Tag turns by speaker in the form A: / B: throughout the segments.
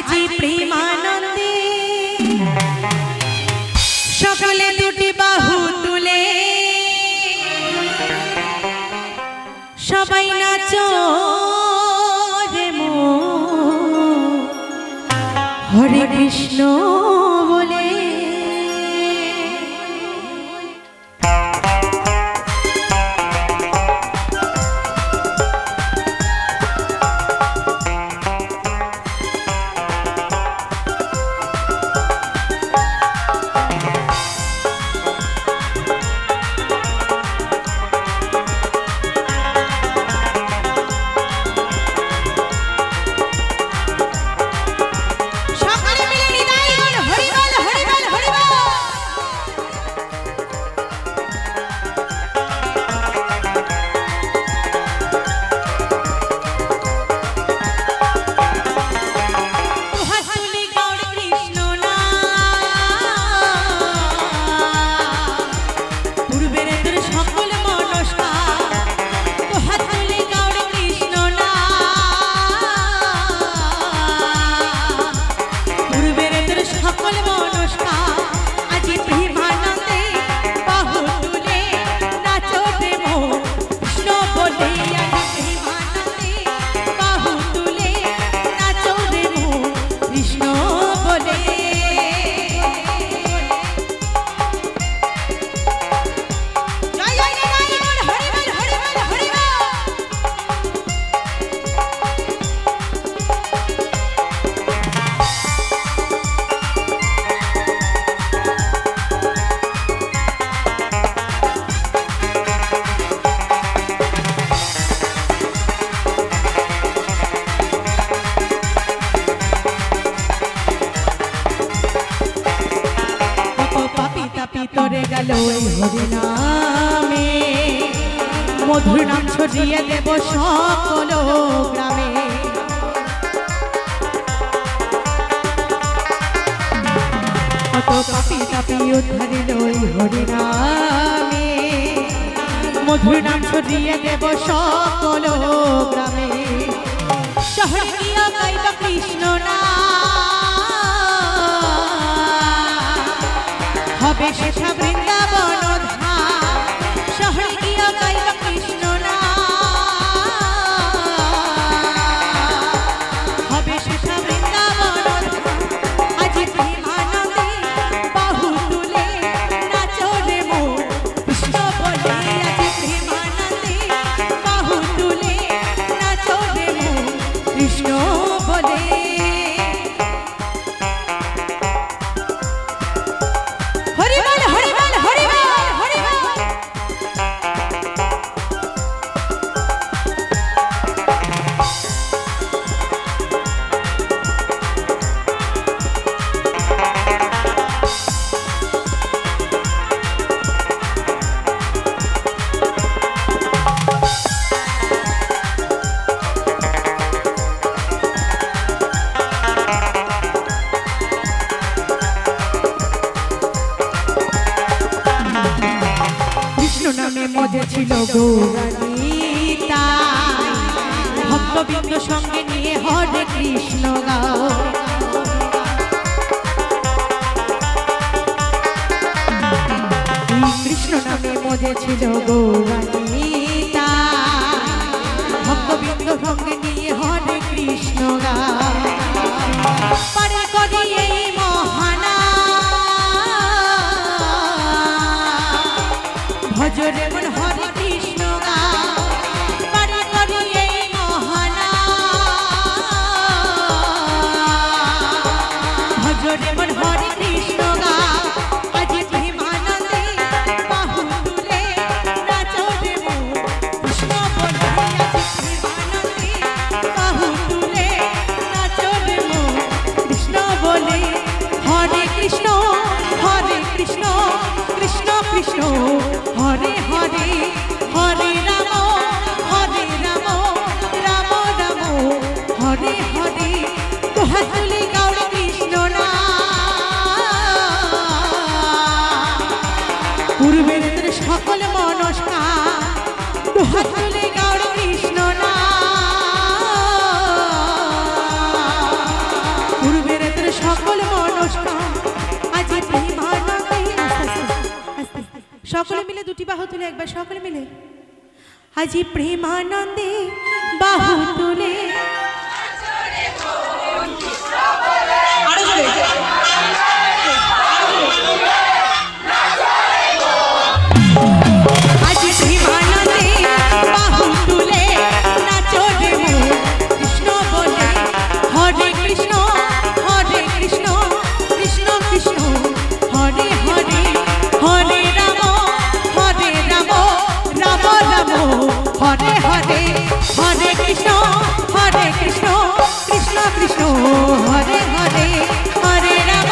A: আজি প্রেমানন্দে সকলে দুটি বাহু তুলে সবাই নাচো রে মন হরে কৃষ্ণ বলে। ভিতরে গেল হরি নামে মধুর নাম ছড়িয়ে দেব সকল গ্রামে। কত পাপি তাপি উদ্ধারিল হরি নামে মধুর নাম ছড়িয়ে দেব সকল গ্রামে। শহর গিয়া গাইব কৃষ্ণ হবে সেটা বৃন্দাবন ধাম। শহরে গিয়া গাইব কৃষ্ণ হবে সেটা বৃন্দাবন ধাম। আজি প্রেমানন্দে বাহু তুলে নাচো রে মন কৃষ্ণ বলে। আজি প্রেমানন্দে বাহু তুলে নাচো রে মন কৃষ্ণ বলে। নামে মজে ছিল গৌরানীতা ভক্তবৃন্দ সঙ্গে নিয়ে হরে কৃষ্ণ গাও। কৃষ্ণ নামে মজে ছিল গৌরানীতা ভক্তবৃন্দ সঙ্গে নিয়ে হরে কৃষ্ণ গাও। পারে করি এই মহানা ভজরে মন হরে কৃষ্ণ গাও। পারে করি এই মহানা ভজরে মন হরে কৃষ্ণ গাও। আজি প্রেমানন্দে বাহু তুলে নাচো রে মন কৃষ্ণ বলে। আজি প্রেমানন্দে বাহু তুলে নাচো রে মন কৃষ্ণ বলে। হরে কৃষ্ণ কৃষ্ণ কৃষ্ণ হরে হরে হরে রাম রাম রাম হরে হরে। তোহার তুলে গৌর কৃষ্ণ না পূর্বের সকল মনস্কার। তোহার তুলে গৌর কৃষ্ণ না সকলে মিলে দুটি বাহু তুলে একবার সকলে মিলে আজি প্রেমানন্দে বাহু তুলে আরো জোরে আজি প্রেমানন্দে বাহু তুলে নাচো রে কৃষ্ণ বলে হরে কৃষ্ণ কৃষ্ণ কৃষ্ণ হরে হরে হরে রাম রাম রাম হরে হরে হরে কৃষ্ণ কৃষ্ণ কৃষ্ণ হরে হরে হরে রাম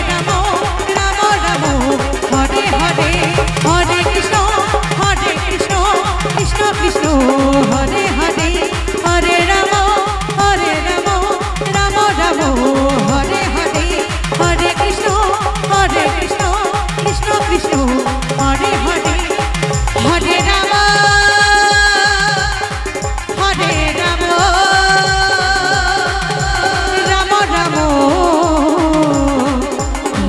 A: রাম রাম হরে হরে হরে কৃষ্ণ কৃষ্ণ কৃষ্ণ হরে হরে হরে রাম রাম রাম হরে হরে হরে কৃষ্ণ কৃষ্ণ কৃষ্ণ হরে হরে হরে রাম রাম রাম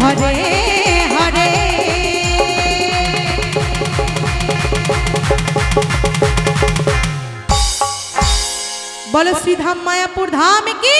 A: হরে হরে বলো শ্রীধাম মায়াপুর ধাম কি